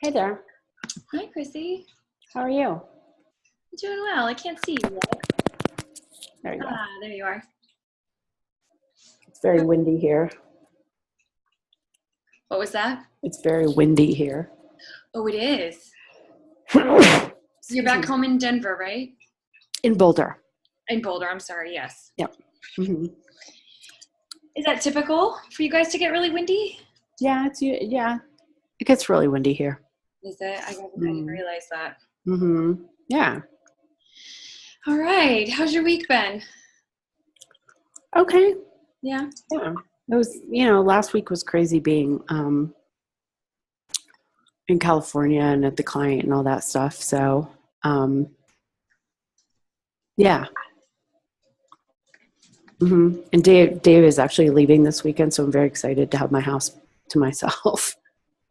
Hey there. Hi, Chrissy. How are you? I'm doing well. I can't see you yet. There you go. There you are. It's very windy here. What was that? It's very windy here. Oh, it is. You're Excuse back me. home in Denver, right? In Boulder. In Boulder, I'm sorry, yes. Yep. Mm-hmm. Is that typical for you guys to get really windy? Yeah, it gets really windy here. Is it? I didn't realize that. Mm-hmm. Yeah. All right. How's your week been? Okay. Yeah. Yeah. It was, last week was crazy being in California and at the client and all that stuff. So, yeah. Mm-hmm. And Dave is actually leaving this weekend, so I'm very excited to have my house to myself.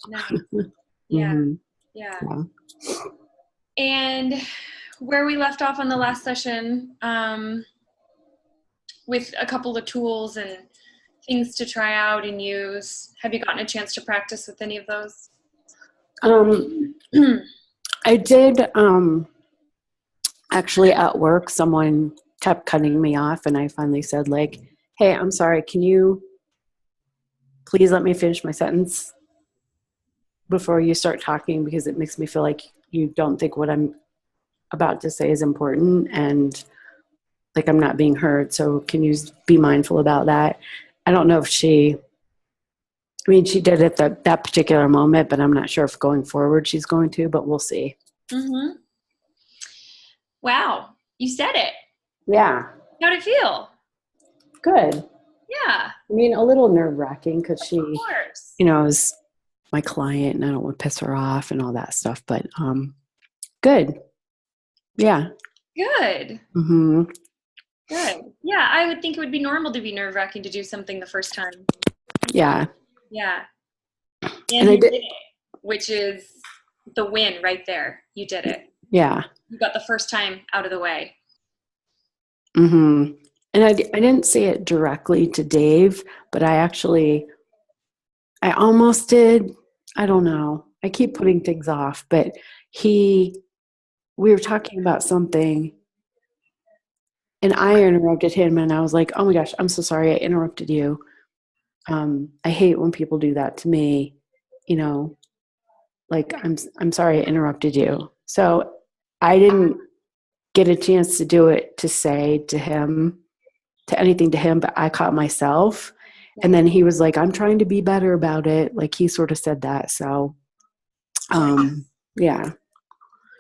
Nice. Yeah. Mm-hmm. Yeah. Yeah. And where we left off on the last session, with a couple of tools and things to try out and use, have you gotten a chance to practice with any of those? I did, actually at work, someone kept cutting me off and I finally said like, hey, I'm sorry, can you please let me finish my sentence before you start talking, because it makes me feel like you don't think what I'm about to say is important and like I'm not being heard. So can you be mindful about that? I don't know if she did at that particular moment, but I'm not sure if going forward she's going to, but we'll see. Mm-hmm. Wow, you said it. Yeah. How'd it feel? Good. Yeah, A little nerve-wracking because she, of course. is my client and I don't want to piss her off and all that stuff, but good. Yeah. Good. Mm-hmm. Good. Yeah, I would think it would be normal to be nerve-wracking to do something the first time. Yeah. Yeah. And And I you did. did it, which is the win right there. You did it. Yeah. You got the first time out of the way. Mm-hmm. And I didn't say it directly to Dave, but I almost did. I don't know. I keep putting things off, but we were talking about something and I interrupted him and I was like, oh my gosh, I'm so sorry I interrupted you. I hate when people do that to me, like I'm sorry I interrupted you. So I didn't get a chance to do it to say to anything to him, but I caught myself. And then he was like, I'm trying to be better about it. Like he sort of said that. So yeah.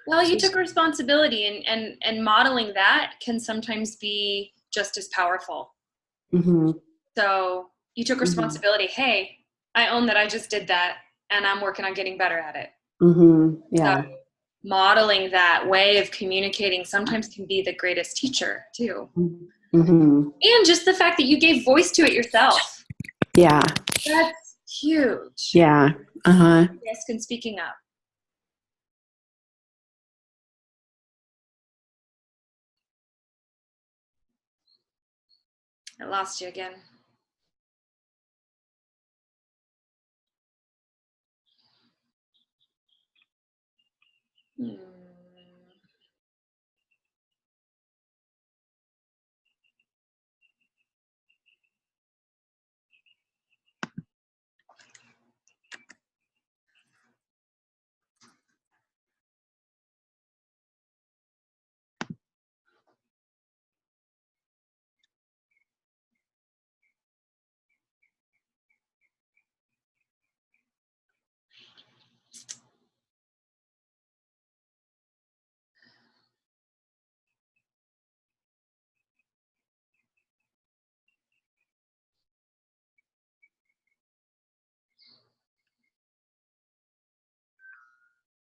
Well, you took responsibility, and modeling that can sometimes be just as powerful. Mm-hmm. So you took Mm-hmm. responsibility. Hey, I own that I just did that and I'm working on getting better at it. Mm-hmm. So Yeah. modeling that way of communicating sometimes can be the greatest teacher too. Mm-hmm. And just the fact that you gave voice to it yourself. Yeah. That's huge. Yeah. Uh-huh. Yes, and speaking up. I lost you again. Hmm.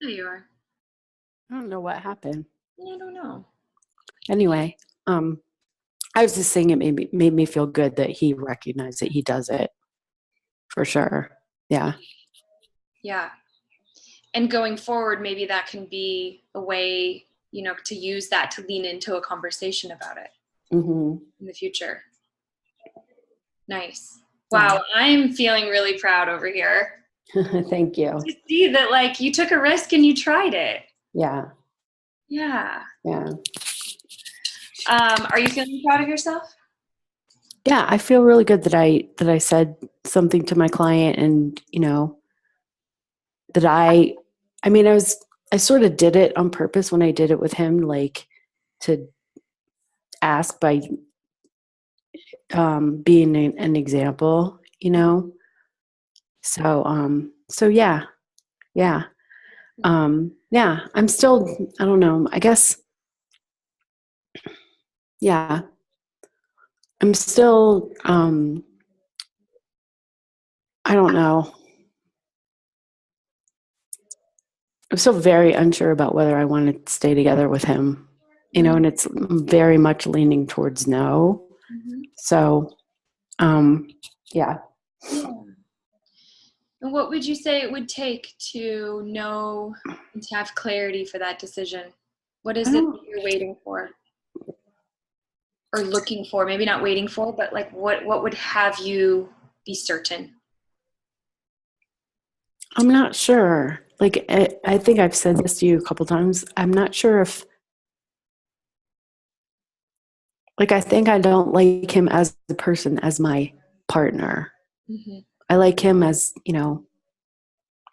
There you are. I don't know what happened. I don't know. Anyway, I was just saying it made me feel good that he recognized that he does it for sure. Yeah. Yeah. And going forward, maybe that can be a way, to use that to lean into a conversation about it Mm-hmm. in the future. Nice. Wow, I'm feeling really proud over here. Thank you. To see that like you took a risk and you tried it. Yeah. Yeah. Yeah. Are you feeling proud of yourself? Yeah. I feel really good that I said something to my client and, that I mean, I sort of did it on purpose when I did it with him, like to ask by being an example, So yeah, yeah, yeah. I'm still, I don't know. I guess, yeah, I'm still, I don't know. I'm still very unsure about whether I want to stay together with him, and it's very much leaning towards no. Mm-hmm. So, yeah. Yeah. And what would you say it would take to know and to have clarity for that decision? What I is it don't, that you're waiting for or looking for? Maybe not waiting for, but like what would have you be certain? I'm not sure. Like, I think I've said this to you a couple times. I'm not sure if, like, I think I don't like him as the person, as my partner. Mm-hmm. I like him as,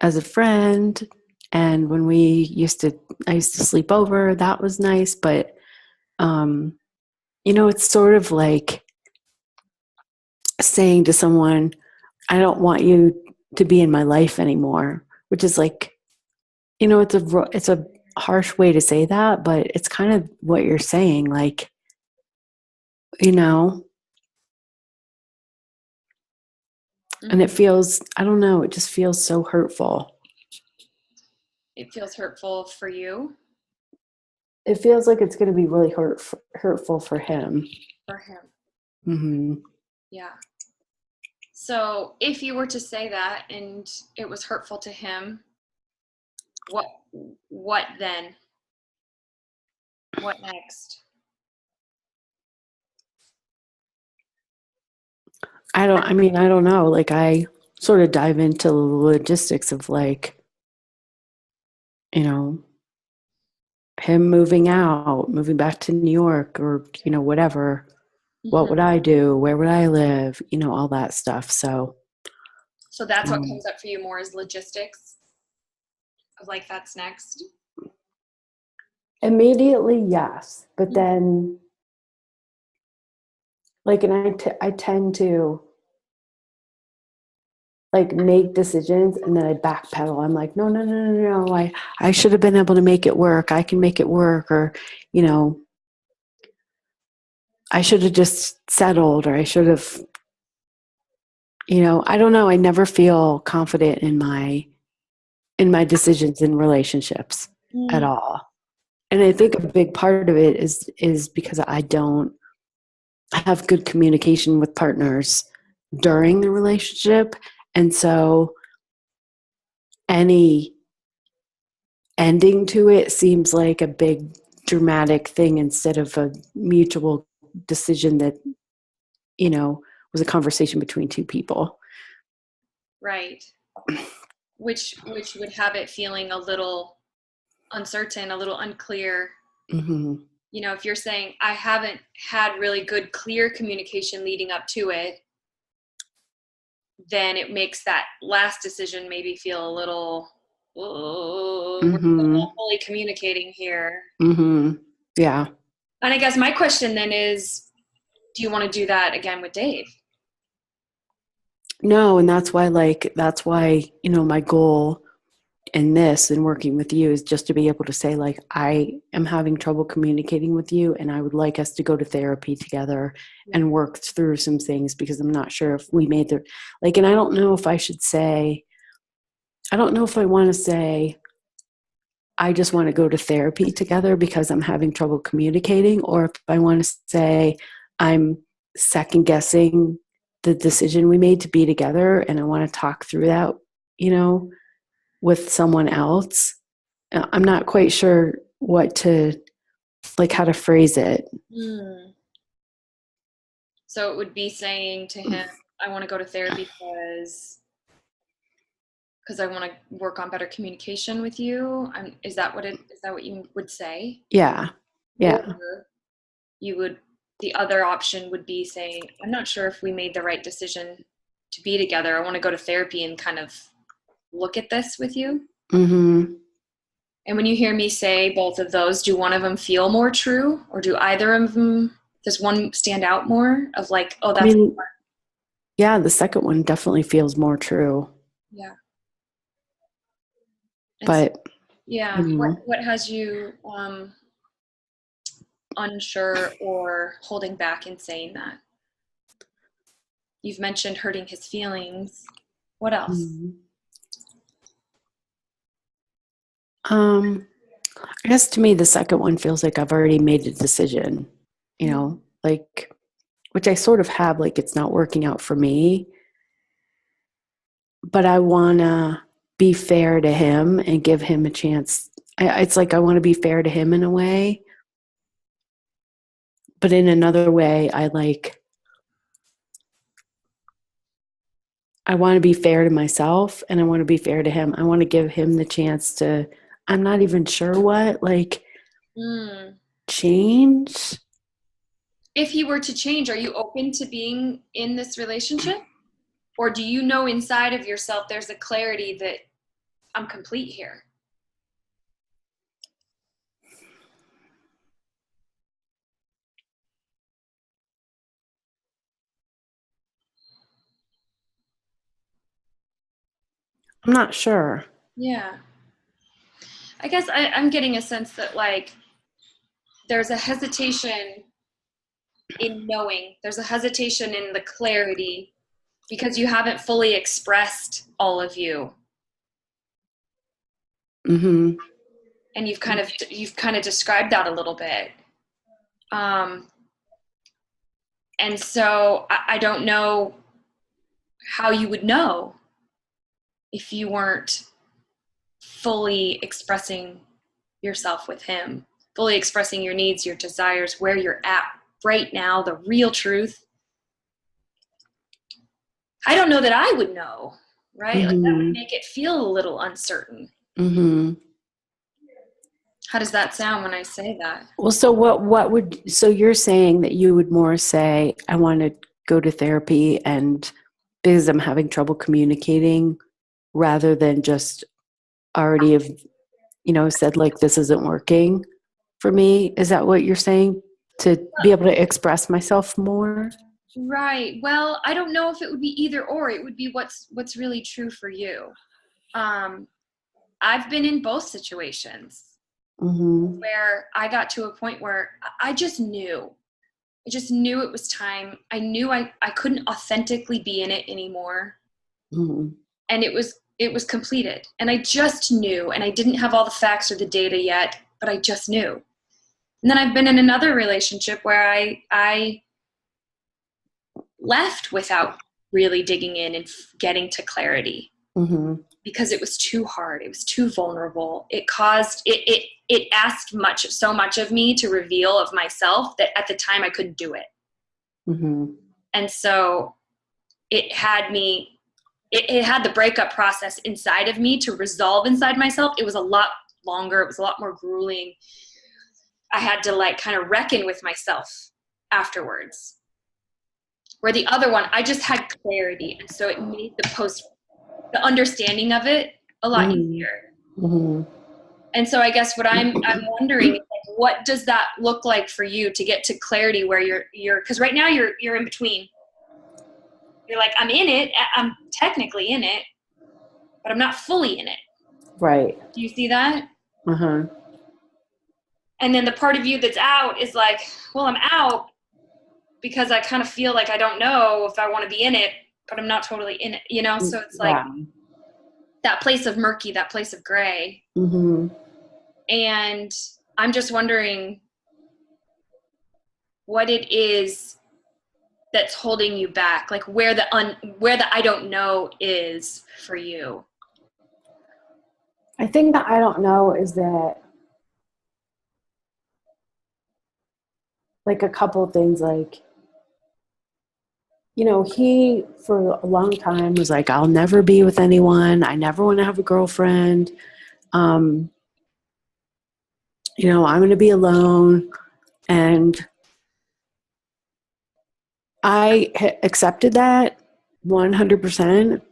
as a friend. And when I used to sleep over, that was nice. But, it's sort of like saying to someone, I don't want you to be in my life anymore, which is like, it's a harsh way to say that, but it's kind of what you're saying. Like, you know, and Mm-hmm. it feels, I don't know, it just feels so hurtful. It feels hurtful for you, It feels like it's going to be really hurtful for him. for him. Hmm. Yeah. So if you were to say that and it was hurtful to him, what what then? What next? I don't know. Like, I sort of dive into the logistics of, like, you know, him moving out, moving back to New York, or, whatever. What Mm-hmm. would I do? Where would I live? All that stuff. So, So that's what um, comes up for you more is logistics of like that's next. immediately, yes. But Mm-hmm. then, like, and I tend to, like, make decisions and then I backpedal. I'm like, no, no, no, no, no. I should have been able to make it work. I can make it work. Or, you know, I should have just settled, or I should have, I don't know. I never feel confident in my decisions in relationships at all. And I think a big part of it is because I don't have good communication with partners during the relationship. And so any ending to it seems like a big dramatic thing instead of a mutual decision that, was a conversation between two people. Right. Which would have it feeling a little uncertain, a little unclear. Mm-hmm. If you're saying I haven't had really good clear communication leading up to it, then it makes that last decision maybe feel a little, oh, we're Mm-hmm. not fully communicating here. Mm-hmm. Yeah. And I guess my question then is, do you want to do that again with Dave? No, and that's why, my goal in this and working with you is just to be able to say, like, I am having trouble communicating with you and I would like us to go to therapy together and work through some things, because I'm not sure if we made the, like, and I don't know if I don't know if I want to say I just want to go to therapy together because I'm having trouble communicating, or if I want to say I'm second guessing the decision we made to be together and I want to talk through that, you know, with someone else. I'm not quite sure how to phrase it. Hmm. So it would be saying to him, I want to go to therapy because because I want to work on better communication with you. Is that what you would say? Yeah. Yeah. Or you would, the other option would be saying, I'm not sure if we made the right decision to be together. I want to go to therapy and kind of look at this with you. Mm-hmm. And when you hear me say both of those, do one of them feel more true, or do either of them, does one stand out more of like, oh, I that's, mean, yeah, the second one definitely feels more true. yeah. And so, But, yeah, you know, what has you unsure or holding back in saying that? You've mentioned hurting his feelings. What else? mhm. I guess to me, the second one feels like I've already made a decision, you know, like, which I sort of have, like, it's not working out for me, but I want to be fair to him and give him a chance. It's like I want to be fair to him in a way, but in another way, I want to be fair to myself and I want to be fair to him. I want to give him the chance to, I'm not even sure what, like, Mm. change. If he were to change, are you open to being in this relationship? Or do you know inside of yourself there's a clarity that I'm complete here? I'm not sure. Yeah. I guess I'm getting a sense that like there's a hesitation in knowing, there's a hesitation in the clarity because you haven't fully expressed all of you. Mm-hmm. And you've kind of described that a little bit. Um, and so I don't know how you would know if you weren't fully expressing yourself with him, fully expressing your needs, your desires, where you're at right now, the real truth. I don't know that I would know, right? Like that would Mm-hmm. make it feel a little uncertain. Mm-hmm. How does that sound when I say that? Well, so so you're saying that you would more say, I want to go to therapy and because I'm having trouble communicating rather than just already have, said like, this isn't working for me. Is that what you're saying? To be able to express myself more? Right. Well, I don't know if it would be either or. It would be what's really true for you. Um, I've been in both situations Mm-hmm. where I got to a point where I just knew. I just knew it was time. I knew I couldn't authentically be in it anymore. Mm-hmm. And it was completed. And I just knew, and I didn't have all the facts or the data yet, but I just knew. And then I've been in another relationship where I left without really digging in and getting to clarity Mm-hmm. because it was too hard. It was too vulnerable. It asked so much of me to reveal of myself that at the time I couldn't do it. Mm-hmm. And so it had the breakup process inside of me to resolve inside myself. It was a lot longer. It was a lot more grueling. I had to like kind of reckon with myself afterwards. Where the other one, I just had clarity. And so it made the understanding of it a lot Mm-hmm. easier. Mm-hmm. And so I guess what I'm wondering is like, what does that look like for you to get to clarity where you're because right now you're in between. You're like, I'm in it. I'm technically in it, but I'm not fully in it. Right. Do you see that? Uh-huh. And then the part of you that's out is like, well, I'm out because I kind of feel like I don't know if I want to be in it, but I'm not totally in it. So it's like Yeah. that place of murky, that place of gray. Mm-hmm. And I'm just wondering what it is that's holding you back, like where the I don't know is for you. I think that I don't know is that like a couple things like he for a long time was like, I'll never be with anyone. I never want to have a girlfriend. Um, I'm going to be alone. And I accepted that 100%,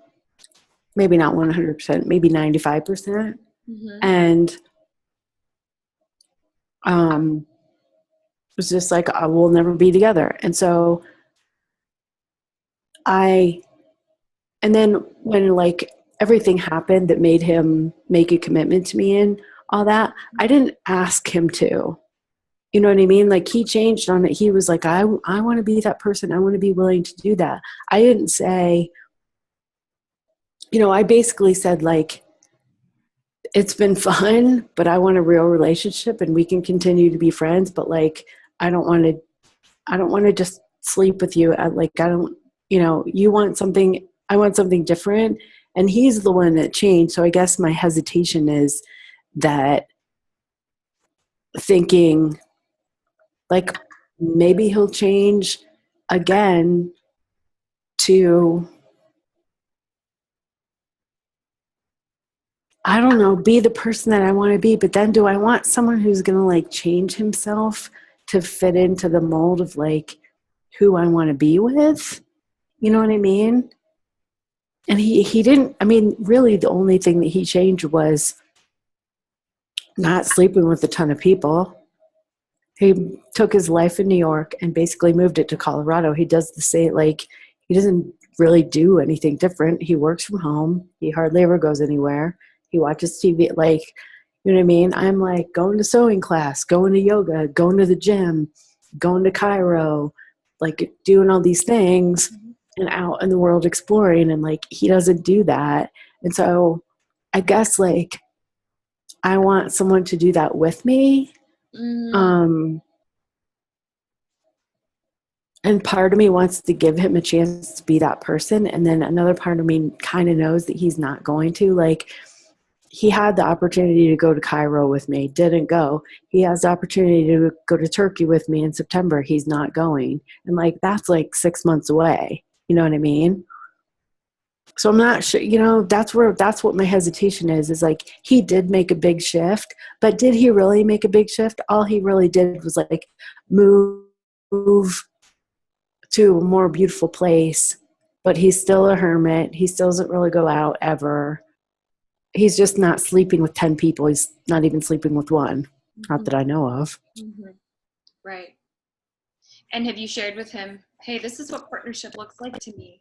maybe not 100%, maybe 95%. Mm-hmm. And it was just like, we'll never be together. And so and then when like everything happened that made him make a commitment to me and all that, I didn't ask him to. You know what I mean? Like he changed on it. He was like, I want to be that person. I want to be willing to do that. I didn't say, I basically said like, it's been fun, but I want a real relationship and we can continue to be friends. But like, I don't want to, I don't want to just sleep with you. I don't, you want something, I want something different. And he's the one that changed. So I guess my hesitation is that thinking like maybe he'll change again to, I don't know, be the person that I want to be. But then do I want someone who's going to like change himself to fit into the mold of like who I want to be with? You know what I mean? And he didn't, I mean, really the only thing that he changed was not sleeping with a ton of people. He took his life in New York and basically moved it to Colorado. He does the same, like, he doesn't really do anything different. He works from home. He hardly ever goes anywhere. He watches TV, like, you know what I mean? I'm like going to sewing class, going to yoga, going to the gym, going to Cairo, like doing all these things and out in the world exploring. And like, he doesn't do that. And so I guess like I want someone to do that with me. Mm-hmm. Um, and part of me wants to give him a chance to be that person. And then another part of me kind of knows that he's not going to. Like, he had the opportunity to go to Cairo with me, didn't go. He has the opportunity to go to Turkey with me in September. He's not going. And like, that's like 6 months away. You know what I mean? So I'm not sure, that's what my hesitation is like, he did make a big shift, but did he really make a big shift? All he really did was like move to a more beautiful place, but he's still a hermit. He still doesn't really go out ever. He's just not sleeping with 10 people. He's not even sleeping with one. Not that I know of. Mm-hmm. Right. And have you shared with him, hey, this is what partnership looks like to me?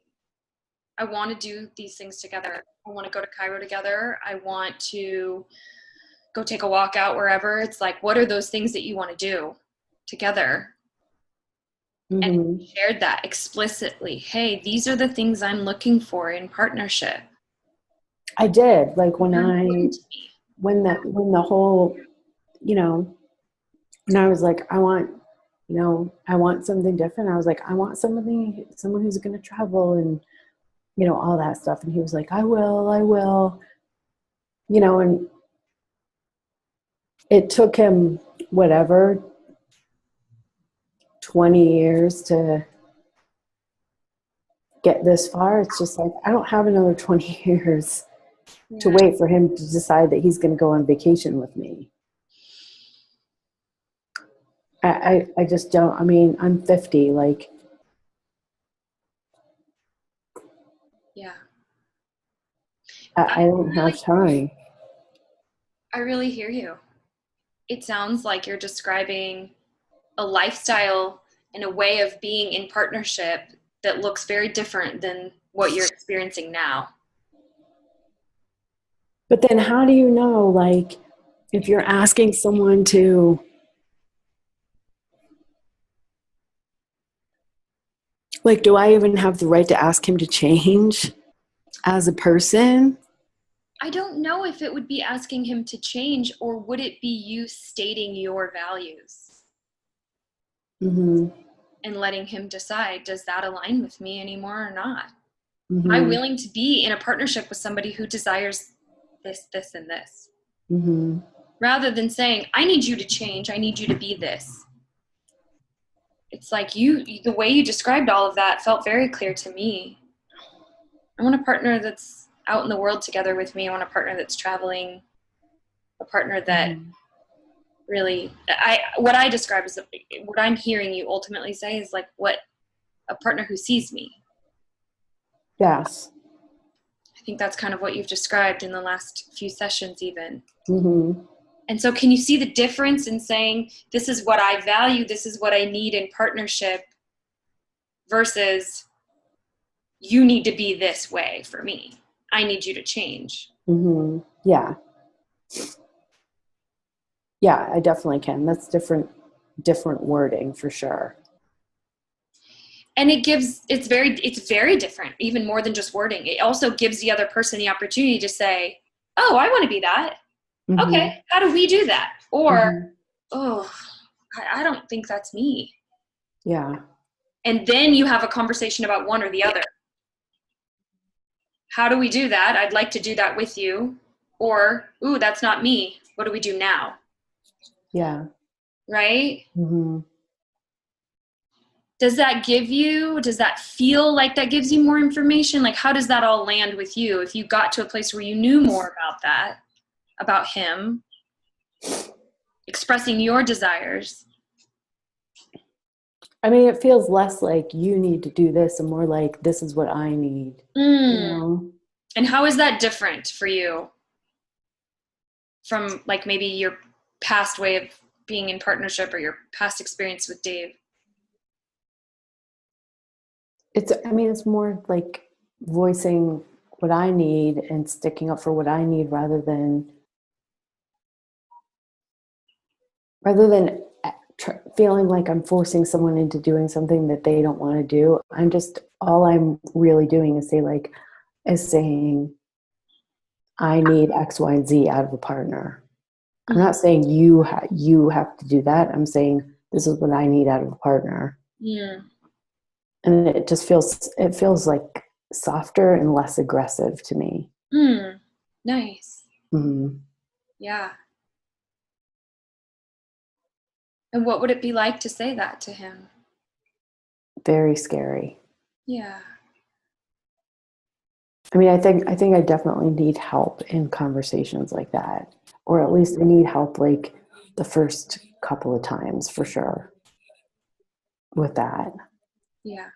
I want to do these things together. I want to go to Cairo together. I want to go take a walk out wherever. It's like, what are those things that you want to do together? And Mm-hmm. shared that explicitly. Hey, these are the things I'm looking for in partnership. I did. Like They're important to me. when the whole, and I was like, I want something different. I was like, I want someone who's going to travel and, all that stuff. And he was like, I will, and it took him whatever, 20 years to get this far. It's just like, I don't have another 20 years to wait for him to decide that he's going to go on vacation with me. I just don't, I mean, I'm 50, like, Yeah. I don't have time. I really hear you. It sounds like you're describing a lifestyle and a way of being in partnership that looks very different than what you're experiencing now. But then how do you know, like, if you're asking someone to, like, do I even have the right to ask him to change as a person? I don't know if it would be asking him to change or would it be you stating your values Mm-hmm. and letting him decide, does that align with me anymore or not? Am I Mm-hmm. willing to be in a partnership with somebody who desires this, this, and this? Mm-hmm. Rather than saying, I need you to change, I need you to be this. It's like the way you described all of that felt very clear to me. I want a partner that's out in the world together with me. I want a partner that's traveling, a partner that really, what I describe is what I'm hearing you ultimately say is like a partner who sees me. Yes. I think that's kind of what you've described in the last few sessions even. Mm-hmm. And so can you see the difference in saying, this is what I value, this is what I need in partnership, versus you need to be this way for me. I need you to change. Mm-hmm. Yeah. Yeah, I definitely can. That's different wording for sure. And it's very different, even more than just wording. It also gives the other person the opportunity to say, oh, I want to be that. Mm-hmm. Okay, how do we do that? Or, Mm-hmm. oh, I don't think that's me. Yeah. And then you have a conversation about one or the other. How do we do that? I'd like to do that with you. Or, ooh, that's not me. What do we do now? Yeah. Right? Mm-hmm. Does that feel like that gives you more information? Like, how does that all land with you? If you got to a place where you knew more about that, about him, expressing your desires. I mean, it feels less like you need to do this and more like this is what I need. You know? And how is that different for you from like maybe your past way of being in partnership or your past experience with Dave? It's more like voicing what I need and sticking up for what I need rather than feeling like I'm forcing someone into doing something that they don't want to do. All I'm really doing is saying I need X, Y, and Z out of a partner. I'm not saying you have to do that. I'm saying this is what I need out of a partner. Yeah. And it feels like softer and less aggressive to me. Nice. Mm-hmm. Yeah. And what would it be like to say that to him? Very scary. Yeah. I mean, I think I definitely need help in conversations like that, or at least I need help like the first couple of times for sure with that. Yeah.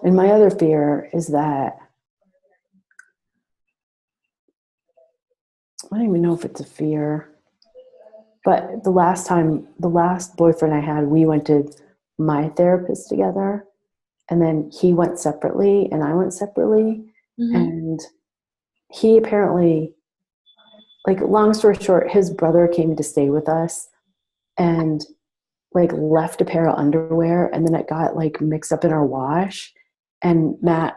And my other fear is that I don't even know if it's a fear, but the last boyfriend I had, we went to my therapist together, and then he went separately and I went separately. Mm-hmm. And he apparently, like, long story short, his brother came to stay with us and like left a pair of underwear, and then it got like mixed up in our wash, and Matt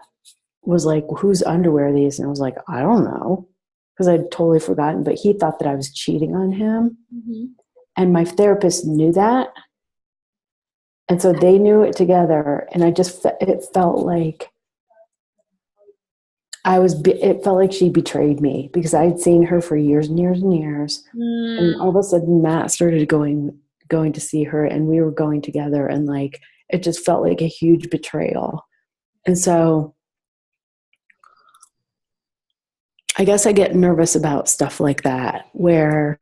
was like, whose underwear are these? And I was like, I don't know, because I'd totally forgotten, but he thought that I was cheating on him. Mm-hmm. And my therapist knew that, and so they knew it together, and it felt like it felt like she betrayed me because I had seen her for years and years and years. And all of a sudden Matt started going to see her, and we were going together, and like it just felt like a huge betrayal. And so I guess I get nervous about stuff like that, where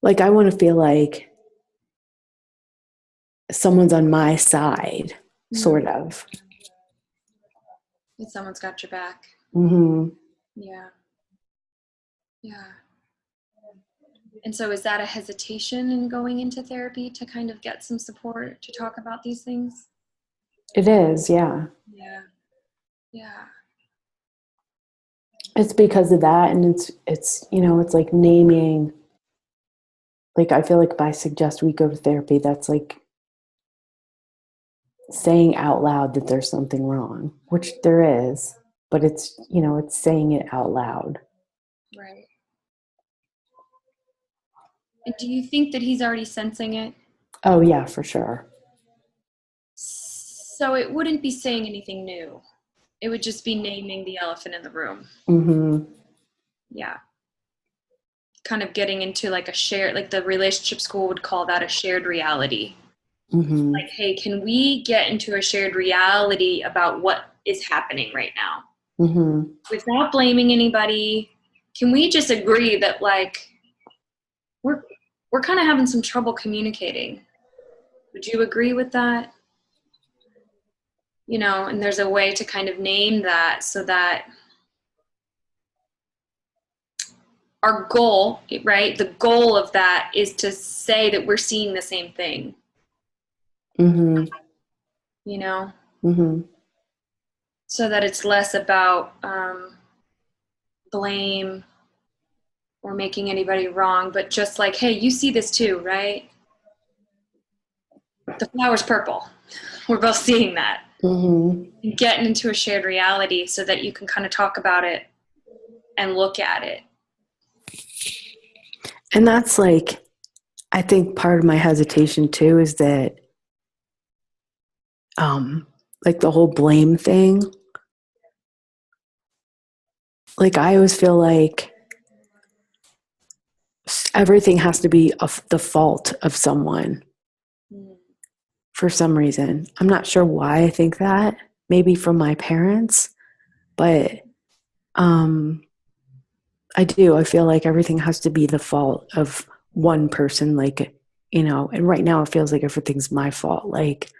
like I want to feel like someone's on my side, sort of. That someone's got your back. Mm-hmm. Yeah. Yeah. And so is that a hesitation in going into therapy to kind of get some support to talk about these things? It is, yeah. Yeah. Yeah. It's because of that, and it's it's like naming. Like I feel like if I suggest we go to therapy, that's like saying out loud that there's something wrong, which there is, but it's saying it out loud. Right. And do you think that he's already sensing it? Oh yeah, for sure. So it wouldn't be saying anything new. It would just be naming the elephant in the room. Mm-hmm. Yeah. kind of getting into like a shared, like the relationship school would call that a shared reality. Mm-hmm. Like, hey, can we get into a shared reality about what is happening right now Mm-hmm. without blaming anybody? Can we just agree that like we're kind of having some trouble communicating? Would you agree with that? You know, and there's a way to kind of name that so that our goal, right? The goal of that is to say that we're seeing the same thing, Mm-hmm. you know, Mm-hmm. so that it's less about blame or making anybody wrong, but just like, hey, you see this too, right? The flower's purple. We're both seeing that. Mm-hmm. And getting into a shared reality so that you can kind of talk about it and look at it. And that's like, I think part of my hesitation too is that, like the whole blame thing. Like I always feel like everything has to be the fault of someone for some reason. I'm not sure why I think that. Maybe from my parents, but I do. I feel like everything has to be the fault of one person. Like, and right now it feels like everything's my fault. Like,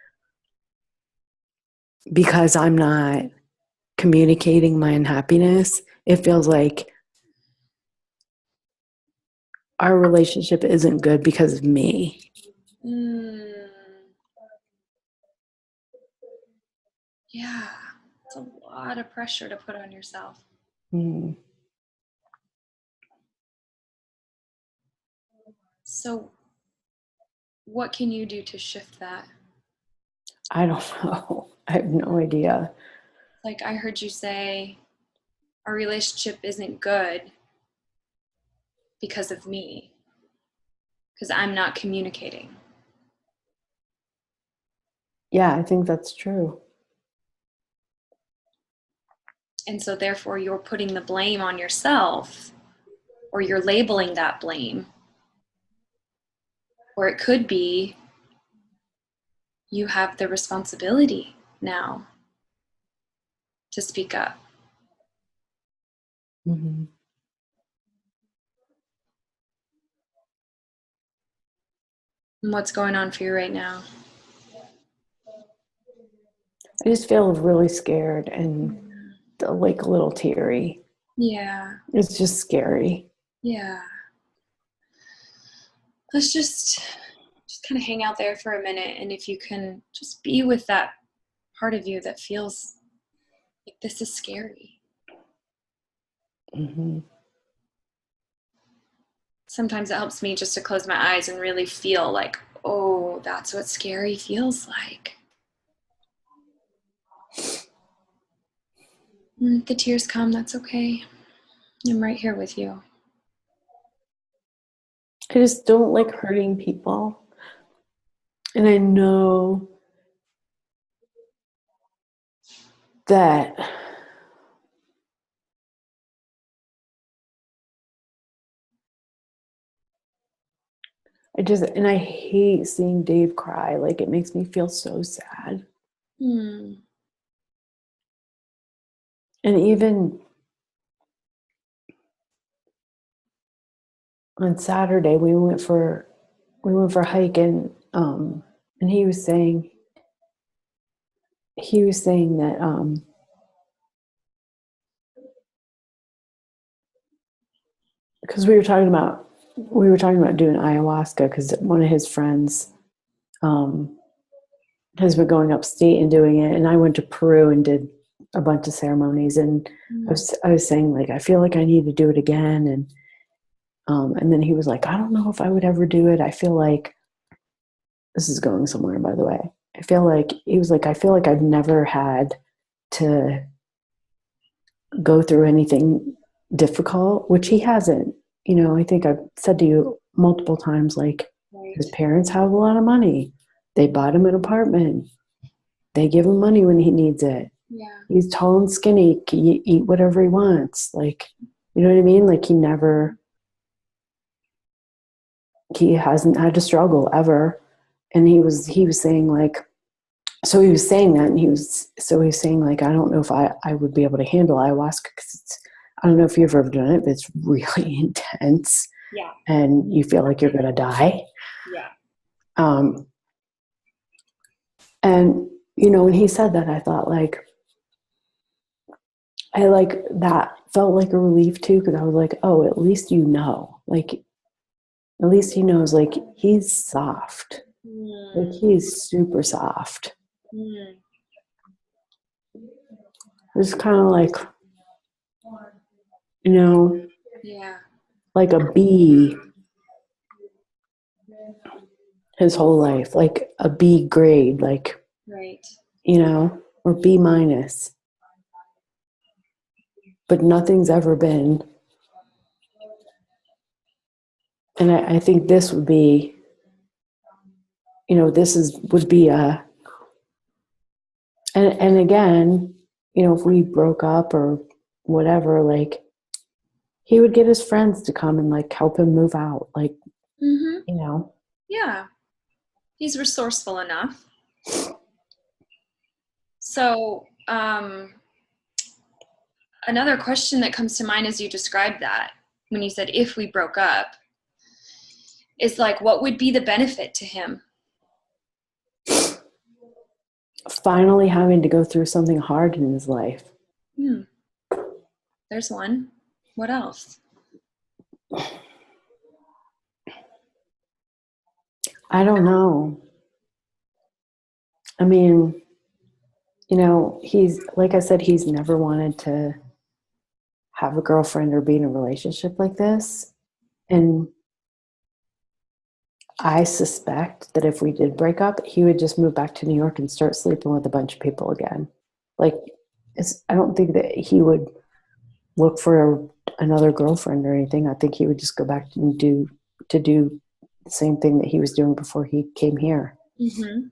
because I'm not communicating my unhappiness, it feels like our relationship isn't good because of me. Mm. Yeah, it's a lot of pressure to put on yourself. Mm. So, what can you do to shift that? I don't know. I have no idea. Like, I heard you say, our relationship isn't good because of me, because I'm not communicating. Yeah, I think that's true. And so, therefore, you're putting the blame on yourself, or you're labeling that blame. Or it could be you have the responsibility now to speak up. Mm-hmm. And what's going on for you right now? I just feel really scared and like a little teary. Yeah, It's just scary. yeah. Let's just kind of hang out there for a minute, and if you can just be with that part of you that feels like this is scary. Mm-hmm. Sometimes it helps me just to close my eyes and really feel like, oh, that's what scary feels like. And if the tears come, that's okay. I'm right here with you. I just don't like hurting people. And I know that and I hate seeing Dave cry. Like it makes me feel so sad. Hmm. And even on Saturday we went for a hike and he was saying that because we were talking about doing ayahuasca because one of his friends um, has been going upstate and doing it, and I went to Peru and did a bunch of ceremonies, and I was saying like I feel like I need to do it again, and then he was like, I don't know if I would ever do it. I feel like this is going somewhere, by the way. He was like, I feel like I've never had to go through anything difficult, which he hasn't. I think I've said to you multiple times, like Right. his parents have a lot of money. They bought him an apartment. They give him money when he needs it. Yeah. He's tall and skinny. He can eat whatever he wants. Like, you know what I mean? Like he never he hasn't had to struggle ever. And he was saying like, so he was saying that, and he was saying like, I don't know if I would be able to handle ayahuasca because I don't know if you've ever done it, but it's really intense, Yeah. and you feel like you're gonna die. Yeah. And when he said that, I thought like, I like that felt like a relief too, because I was like, oh, at least like at least he knows like he's soft, like he's super soft. It's kind of like, Yeah. like a B his whole life, like a B grade, like, Right. or B minus. But nothing's ever been. And I think this would be, would be and again, if we broke up or whatever, like, he would get his friends to come and like help him move out. Like, Yeah. He's resourceful enough. So, another question that comes to mind as you described that, when you said if we broke up, is like, what would be the benefit to him? Finally having to go through something hard in his life. There's one. What else? I don't know. I mean, he's, like I said, he's never wanted to have a girlfriend or be in a relationship like this. And I suspect that if we did break up, he would just move back to New York and start sleeping with a bunch of people again. Like, I don't think that he would look for another girlfriend or anything. I think he would just go back and do the same thing that he was doing before he came here. Mm-hmm.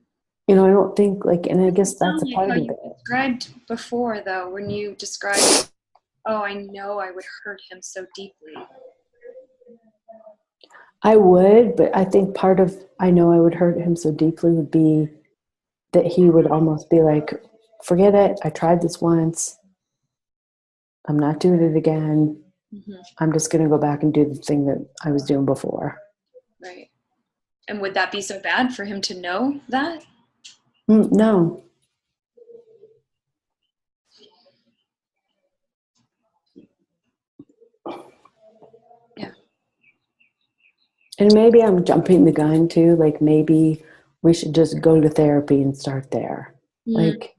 I don't think like, and I guess that's a part of it. Described before, though, when you described, oh, I know I would hurt him so deeply. I would, but I think part of I know I would hurt him so deeply would be that he would almost be like, forget it. I tried this once. I'm not doing it again. Mm-hmm. I'm just going to go back and do the thing that I was doing before. Right. And would that be so bad for him to know that? No. Yeah. And maybe I'm jumping the gun too. Like, maybe we should just go to therapy and start there. Mm-hmm. Like,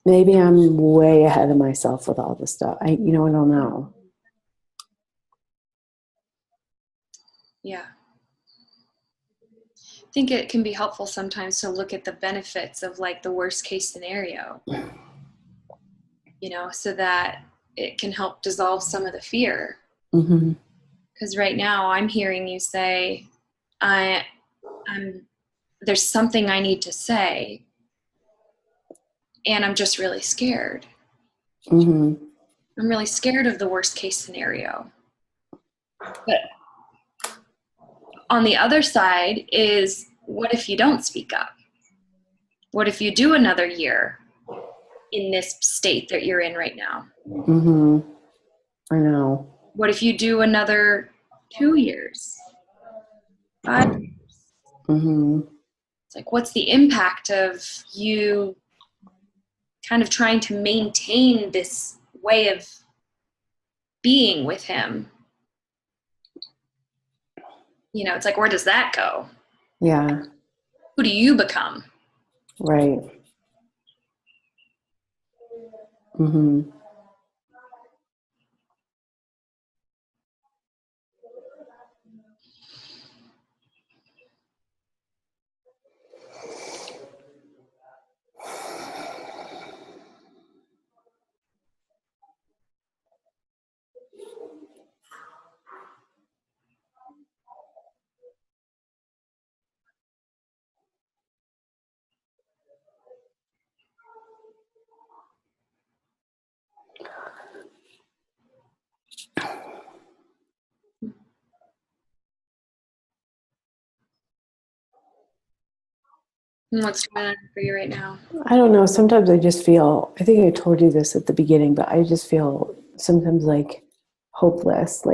maybe I'm way ahead of myself with all this stuff. I don't know. Yeah. I think it can be helpful sometimes to look at the benefits of like the worst case scenario, so that it can help dissolve some of the fear. Mm-hmm. Because right now I'm hearing you say, there's something I need to say, and I'm just really scared. Mm-hmm. I'm really scared of the worst case scenario. But on the other side is, what if you don't speak up? What if you do another year in this state that you're in right now? Mm-hmm. I know. What if you do another 2 years, 5 years? Mm-hmm. It's like, what's the impact of you kind of trying to maintain this way of being with him? It's like, where does that go? Yeah. Who do you become? Right. Mm-hmm. And what's going on for you right now? I don't know. Sometimes I just feel, I think I told you this at the beginning, but I just feel sometimes like hopeless.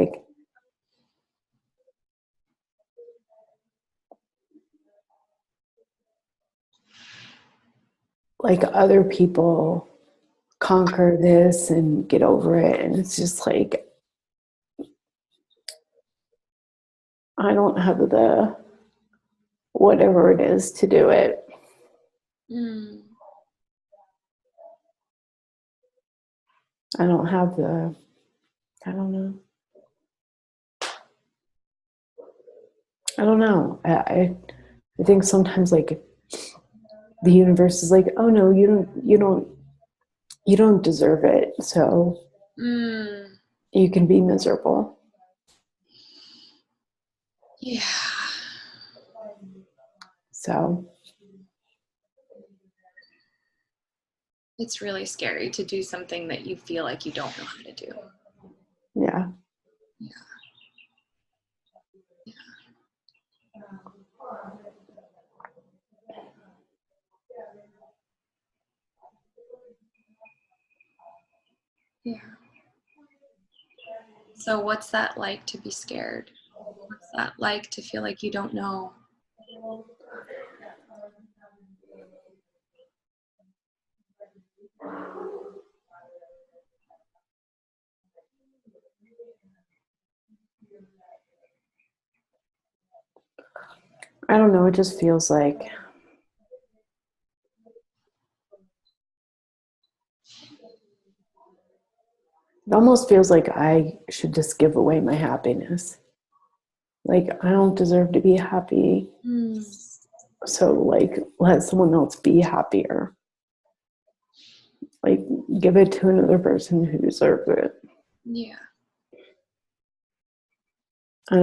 Like other people conquer this and get over it. And it's just like, I don't have the whatever it is to do it. Mm. I don't have the, I don't know. I don't know. I think sometimes like the universe is like, oh no, you don't deserve it. So Mm. you can be miserable. Yeah. So It's really scary to do something that you feel like you don't know how to do. yeah. Yeah. Yeah. Yeah. So what's that like to be scared? What's that like to feel like you don't know? I don't know. It just feels like, it almost feels like I should just give away my happiness. Like I don't deserve to be happy. Mm. So like let someone else be happier. Like give it to another person who deserves it. Yeah. I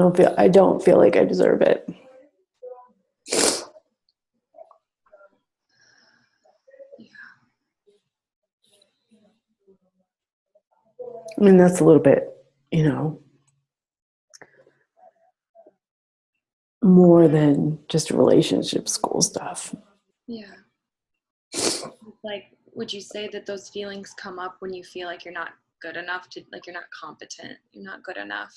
don't feel like I deserve it. Yeah. I mean that's a little bit, you know, more than just relationship school stuff. Yeah. Like, would you say that those feelings come up when you feel like you're not good enough to, like, you're not competent, you're not good enough?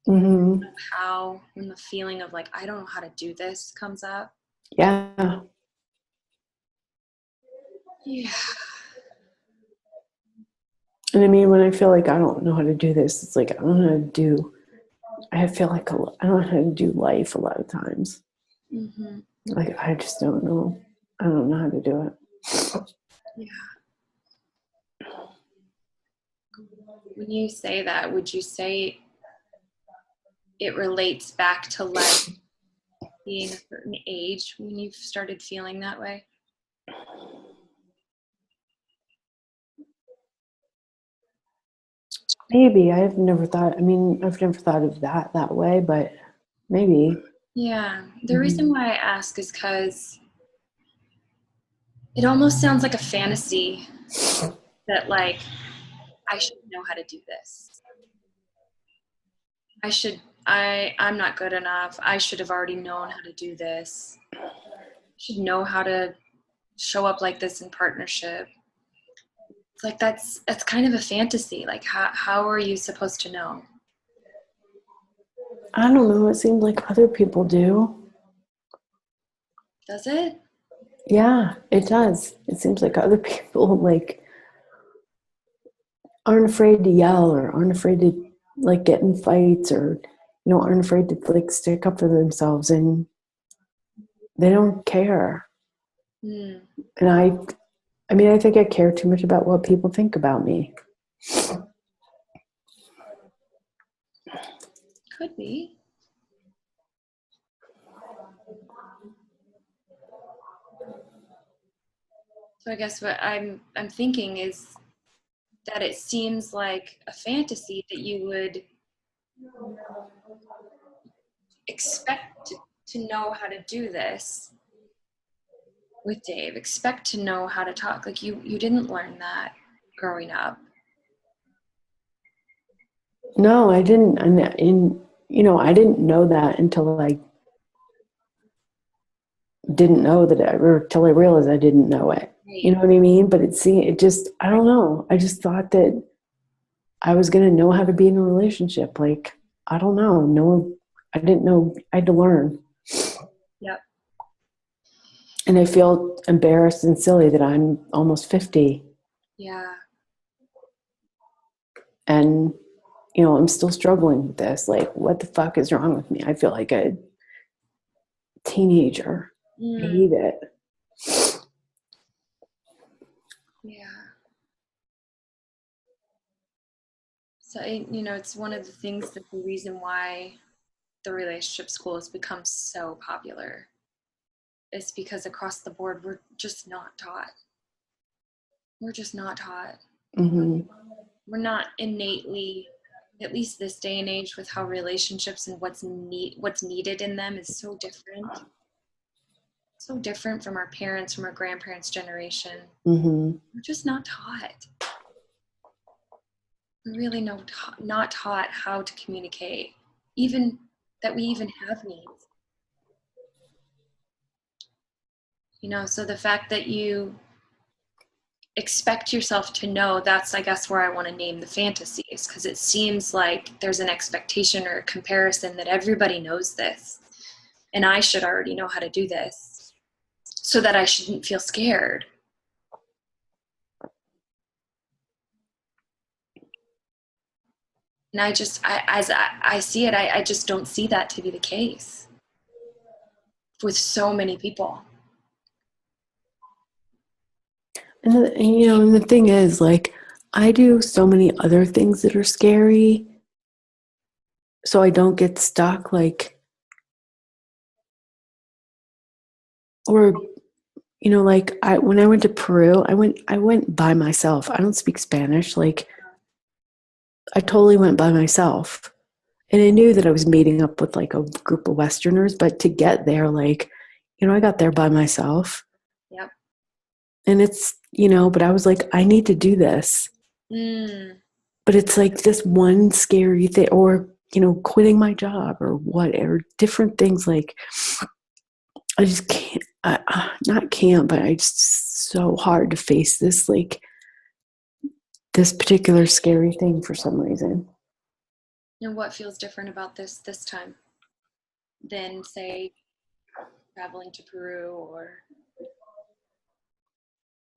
Mm-hmm. How, when the feeling of like, I don't know how to do this comes up? Yeah. Yeah. And I mean, when I feel like I don't know how to do this, it's like I don't know how to do. I feel like I don't know how to do life a lot of times. Mm-hmm. Like I just don't know. I don't know how to do it. Yeah. When you say that, would you say it relates back to like being a certain age when you've started feeling that way? Maybe I've never thought. I mean, I've never thought of that way, but maybe. Yeah. The reason Mm-hmm. why I ask is because it almost sounds like a fantasy that like I should know how to do this. I'm not good enough. I should have already known how to do this. I should know how to show up like this in partnership. It's like that's kind of a fantasy. Like how are you supposed to know? I don't know. It seems like other people do. Does it? Yeah, it does. It seems like other people like aren't afraid to yell or aren't afraid to like get in fights or aren't afraid to like stick up for themselves and they don't care. Hmm. And I mean I think I care too much about what people think about me. Could be. So I guess what I'm thinking is that it seems like a fantasy that you would expect to know how to do this with Dave, expect to know how to talk. Like you didn't learn that growing up. No, I didn't. And I didn't know that until like didn't know that or till I realized I didn't know it. Right. You know what I mean? But it just, I don't know. I just thought that I was going to know how to be in a relationship. Like, I don't know. No, I didn't know. I had to learn. Yep. And I feel embarrassed and silly that I'm almost 50 Yeah. and, you know, I'm still struggling with this. Like, what the fuck is wrong with me? I feel like a teenager. I Mm, hate it. yeah. So, it's one of the things that the reason why the relationship school has become so popular is because across the board, we're just not taught. We're just not taught. Mm-hmm. We're not innately, at least this day and age, with how relationships and what's needed in them is so different. So different from our parents, from our grandparents' generation. Mm-hmm. We're just not taught. We're really not taught how to communicate, even that we even have needs. So the fact that you expect yourself to know, that's, I guess, where I want to name the fantasies, because it seems like there's an expectation or a comparison that everybody knows this, and I should already know how to do this so that I shouldn't feel scared. And as I see it, I just don't see that to be the case with so many people. And the thing is, like, I do so many other things that are scary, so I don't get stuck. Like, or like when I went to Peru, I went by myself. I don't speak Spanish. Like, I totally went by myself, and I knew that I was meeting up with like a group of Westerners. But to get there, like, I got there by myself, Yep. and but I was like, I need to do this. But it's like this one scary thing, or quitting my job or whatever, different things. Like, I just can't. Not can't, but I just so hard to face this, like, this particular scary thing for some reason. And what feels different about this time than, say, traveling to Peru, or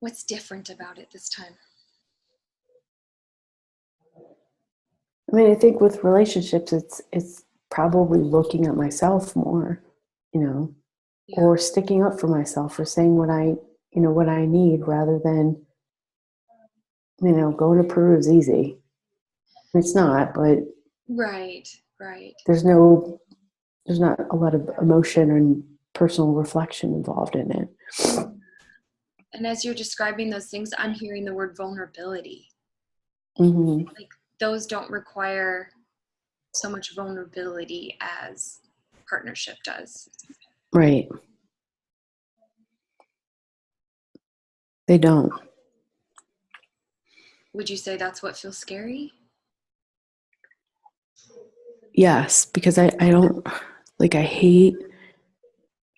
what's different about it this time? I mean, I think with relationships, it's probably looking at myself more, you know, Yeah. or sticking up for myself, or saying what I need, rather than going to Peru is easy. It's not, but Right. Right. there's no there's not a lot of emotion and personal reflection involved in it. And as you're describing those things, I'm hearing the word vulnerability. Mm-hmm. Like, those don't require so much vulnerability as partnership does. Right. They don't. Would you say that's what feels scary? Yes, because I don't, like, I hate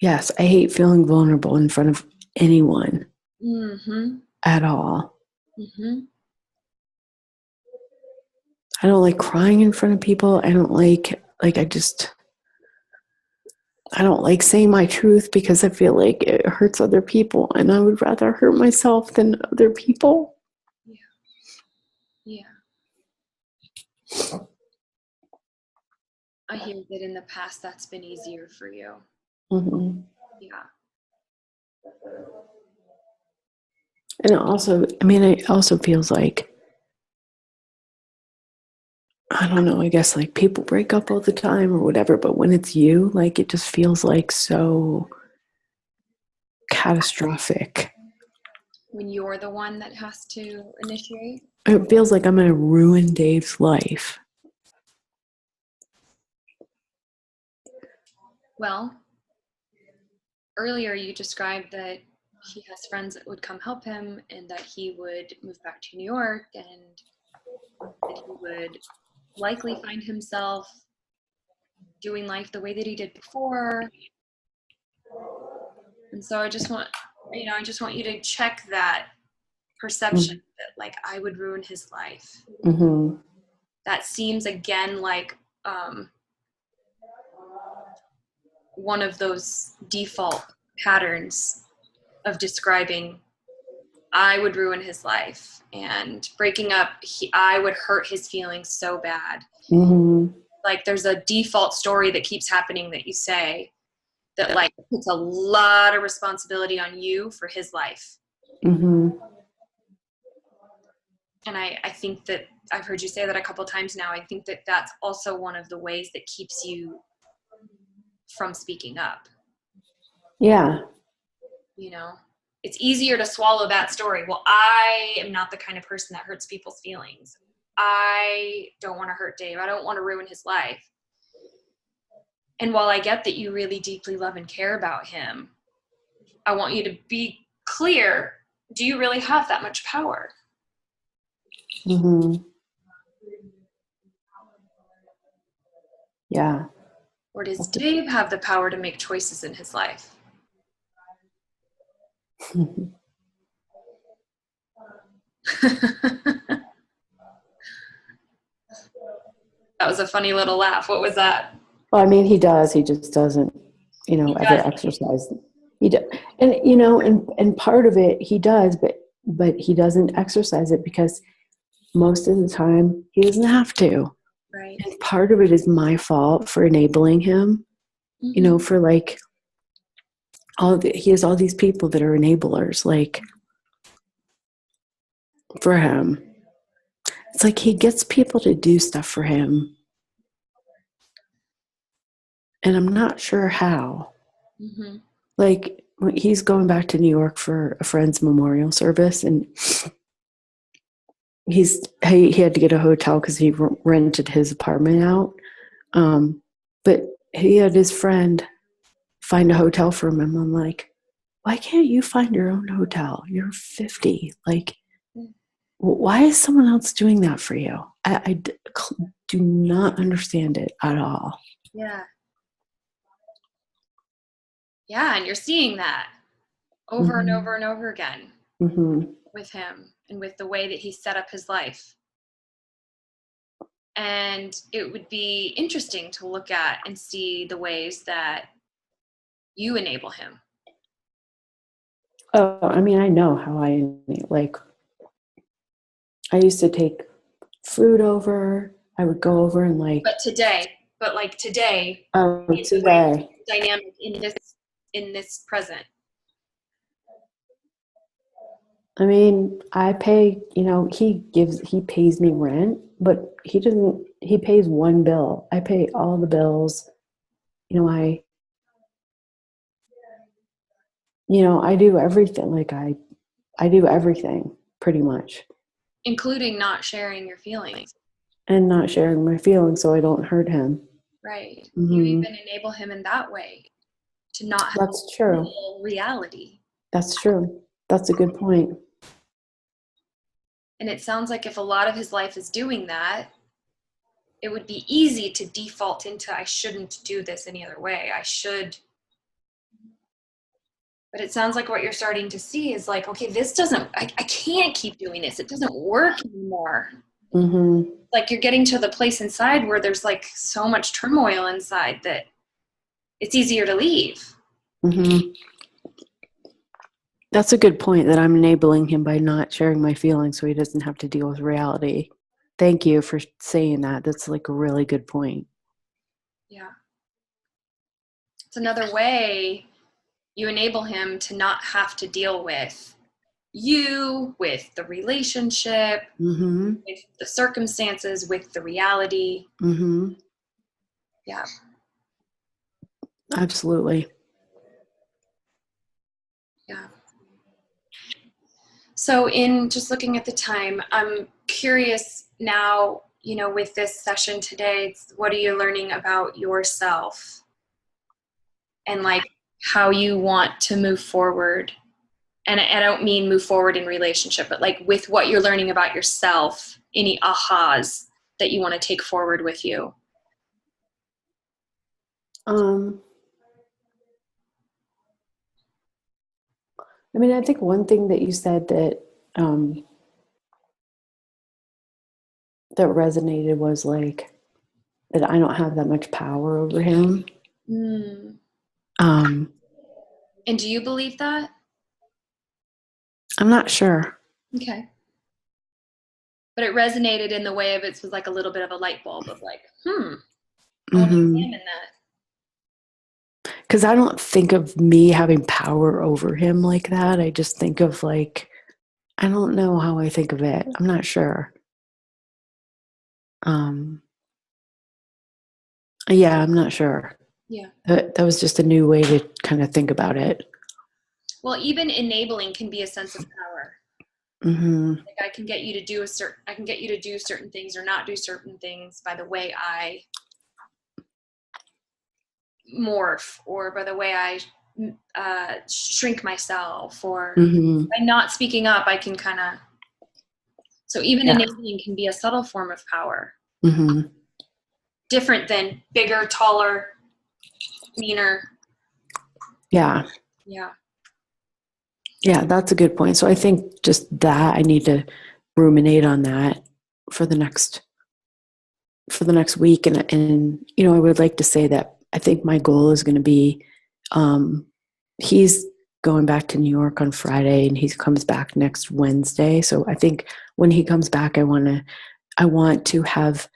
feeling vulnerable in front of anyone Mm-hmm. at all. Mm-hmm. I don't like crying in front of people. I don't I don't like saying my truth, because I feel like it hurts other people, and I would rather hurt myself than other people. Yeah. Yeah. I hear that in the past that's been easier for you. Mm-hmm. Yeah. And it also feels like, I don't know, I guess, like, people break up all the time or whatever, but when it's you, like, it just feels like so catastrophic. When you're the one that has to initiate? It feels like I'm going to ruin Dave's life. Well, earlier you described that he has friends that would come help him, and that he would move back to New York, and that he would likely find himself doing life the way that he did before. And so I just want, I just want you to check that perception that like I would ruin his life. Mm-hmm. That seems again like one of those default patterns of describing I would ruin his life, and breaking up, I would hurt his feelings so bad. Mm-hmm. Like there's a default story that keeps happening that you say that like puts a lot of responsibility on you for his life. Mm-hmm. And I think that I've heard you say that a couple times now. I think that that's also one of the ways that keeps you from speaking up. Yeah. It's easier to swallow that story. Well, I am not the kind of person that hurts people's feelings. I don't want to hurt Dave. I don't want to ruin his life. And while I get that you really deeply love and care about him, I want you to be clear. Do you really have that much power? Mm-hmm. Yeah. Or does Dave have the power to make choices in his life? That was a funny little laugh. What was that? Well, I mean, he does. He just doesn't, ever exercise. He does, and and part of it he does, but he doesn't exercise it because most of the time he doesn't have to. Right. And part of it is my fault for enabling him. Mm-hmm. For like he has all these people that are enablers, like for him. It's like he gets people to do stuff for him, and I'm not sure how. Mm-hmm. Like he's going back to New York for a friend's memorial service, and he had to get a hotel because he rented his apartment out. But he had his friend find a hotel for him, and I'm like, why can't you find your own hotel? You're 50. Like, why is someone else doing that for you? I do not understand it at all. Yeah. Yeah, and you're seeing that over and over and over again with him and with the way that he set up his life. And it would be interesting to look at and see the ways that you enable him. Oh, I mean, I know how like, I used to take food over. I would go over and like. But today, Oh, today. Dynamic in this present. I mean, I pay, he pays me rent, but he pays one bill. I pay all the bills. I do everything. Like I do everything pretty much. Including not sharing your feelings. And not sharing my feelings so I don't hurt him. Right. Mm-hmm. You even enable him in that way to not have That's true. Reality. That's true. That's a good point. And it sounds like if a lot of his life is doing that, it would be easy to default into I shouldn't do this any other way. I should. But it sounds like what you're starting to see is like, okay, I can't keep doing this. It doesn't work anymore. Mm-hmm. Like you're getting to the place inside where there's like so much turmoil inside that it's easier to leave. Mm-hmm. That's a good point, that I'm enabling him by not sharing my feelings so he doesn't have to deal with reality. Thank you for saying that. That's like a really good point. Yeah. It's another way you enable him to not have to deal with you, with the relationship, with the circumstances, with the reality. Yeah. Absolutely. Yeah. So in just looking at the time, I'm curious now, with this session today, what are you learning about yourself and like how you want to move forward? And I don't mean move forward in relationship, but like with what you're learning about yourself, any ahas that you want to take forward with you? I mean, I think one thing that you said that that resonated was like that I don't have that much power over him. Mm. Um, And do you believe that? I'm not sure. Okay. But it resonated in the way of it was like a little bit of a light bulb of like, I want to Mm-hmm. examine that. Because I don't think of me having power over him like that. I just think of like, I don't know how I think of it. I'm not sure. Um, yeah, I'm not sure. Yeah. That was just a new way to kind of think about it. Well, even enabling can be a sense of power. Mm-hmm. Like I can get you to do I can get you to do certain things or not do certain things by the way I morph or by the way I shrink myself or Mm-hmm. by not speaking up, I can kind of, so even Yeah. enabling can be a subtle form of power. Mm-hmm. Different than bigger, taller, meaner. Yeah. Yeah. Yeah, that's a good point. So I think just that I need to ruminate on that for the next week, and I would like to say that I think my goal is going to be um, he's going back to New York on Friday and he comes back next Wednesday. So I think when he comes back, I want to have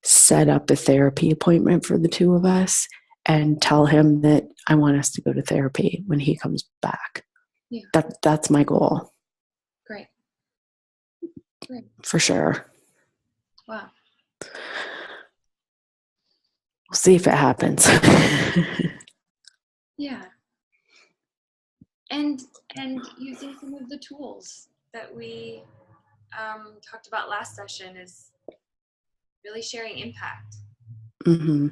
set up a therapy appointment for the two of us and tell him that I want us to go to therapy when he comes back. Yeah. That's my goal. Great. Great. For sure. Wow. We'll see if it happens. Yeah. And using some of the tools that we talked about last session is really sharing impact. Mm-hmm.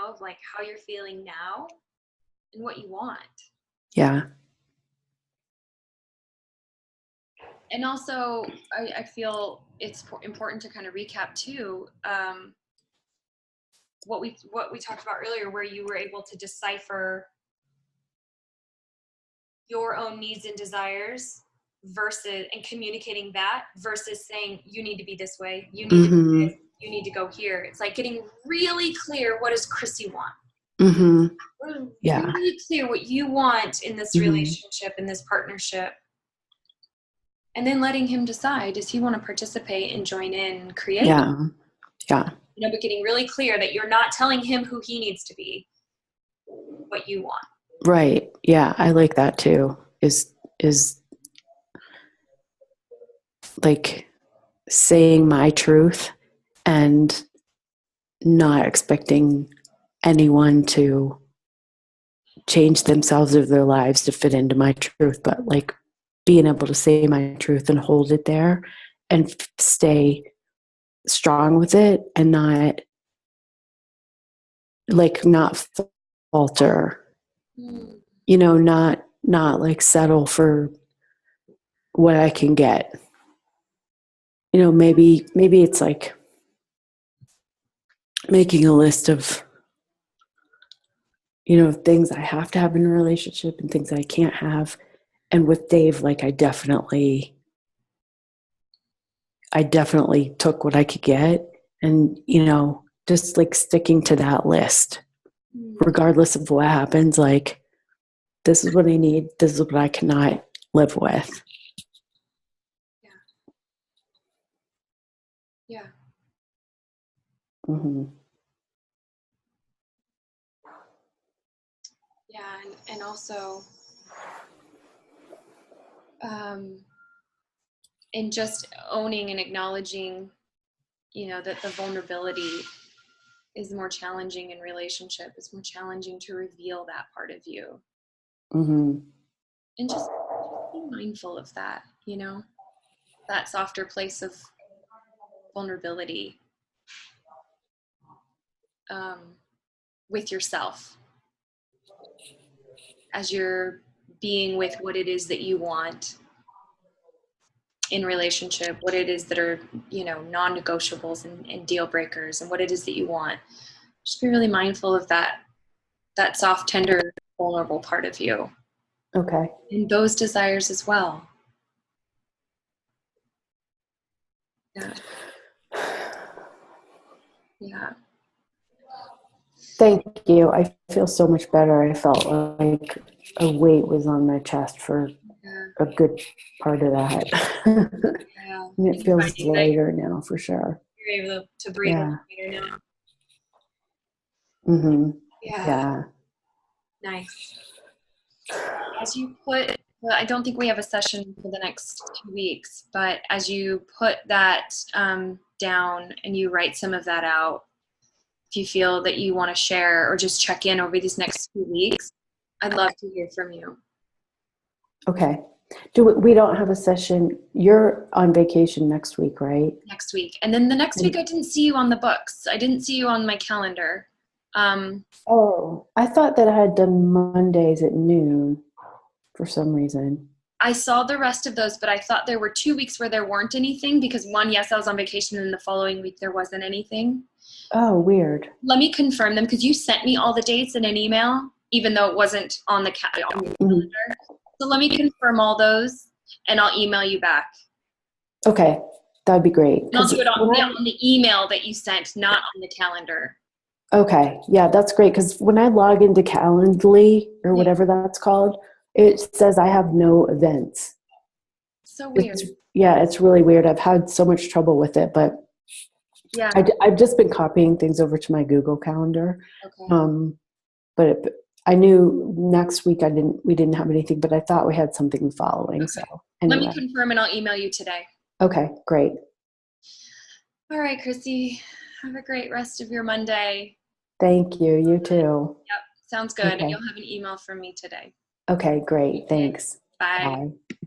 Of like how you're feeling now and what you want. Yeah. And also, I feel it's important to kind of recap too what we talked about earlier, where you were able to decipher your own needs and desires versus and communicating that versus saying you need to be this way, you need to do Mm-hmm. this, you need to go here. It's like getting really clear, what does Chrissy want? Mm-hmm. Yeah. Really clear what you want in this Mm-hmm. relationship, in this partnership. And then letting him decide, does he want to participate and join in and create? Yeah. Yeah. But getting really clear that you're not telling him who he needs to be, what you want. Right. Yeah. I like that too. Is like saying my truth and not expecting anyone to change themselves or their lives to fit into my truth, but like being able to say my truth and hold it there and stay strong with it and not falter, not like settle for what I can get. Maybe it's like making a list of things I have to have in a relationship and things I can't have. And with Dave, like I definitely took what I could get, and just like sticking to that list regardless of what happens. Like, this is what I need, this is what I cannot live with. Yeah. Yeah. Mm-hmm. Yeah. And also and just owning and acknowledging that the vulnerability is more challenging in relationship. It's more challenging to reveal that part of you. Mm-hmm. And just be mindful of that, that softer place of vulnerability with yourself as you're being with what it is that you want in relationship, what it is that are, non-negotiables and deal breakers, and what it is that you want. Just be really mindful of that soft, tender, vulnerable part of you. Okay. and those desires as well. Yeah. Yeah. Thank you. I feel so much better. I felt like a weight was on my chest for Yeah. a good part of that. Yeah. And it And you're feels finding that lighter now for sure. you're able to breathe a Yeah. little better now. Mm-hmm. Yeah. Yeah. Nice. As you put, well, I don't think we have a session for the next 2 weeks, but as you put that down and you write some of that out, if you feel that you want to share or just check in over these next 2 weeks, I'd love to hear from you. Okay. We don't have a session. You're on vacation next week, right? Next week. And then the next And, week, I didn't see you on the books. I didn't see you on my calendar. oh, I thought that I had done Mondays at noon for some reason. I saw the rest of those, but I thought there were 2 weeks where there weren't anything because one, yes, I was on vacation, and the following week there wasn't anything. Oh, weird. Let me confirm them because you sent me all the dates in an email, even though it wasn't on the calendar. Mhm. So let me confirm all those, and I'll email you back. Okay, that'd be great. And I'll do it on the email that you sent, not on the calendar. Okay, yeah, that's great because when I log into Calendly or Yeah. whatever that's called, it says I have no events. So weird. It's really weird. I've had so much trouble with it, but Yeah. I've just been copying things over to my Google Calendar. Okay. But I knew next week we didn't have anything, but I thought we had something following. Okay. So Let me anyway, confirm and I'll email you today. okay, great. All right, Chrissy. Have a great rest of your Monday. Thank you. You too. Yep. Sounds good. And Okay. you'll have an email from me today. Okay, great. Thanks. Bye. Bye.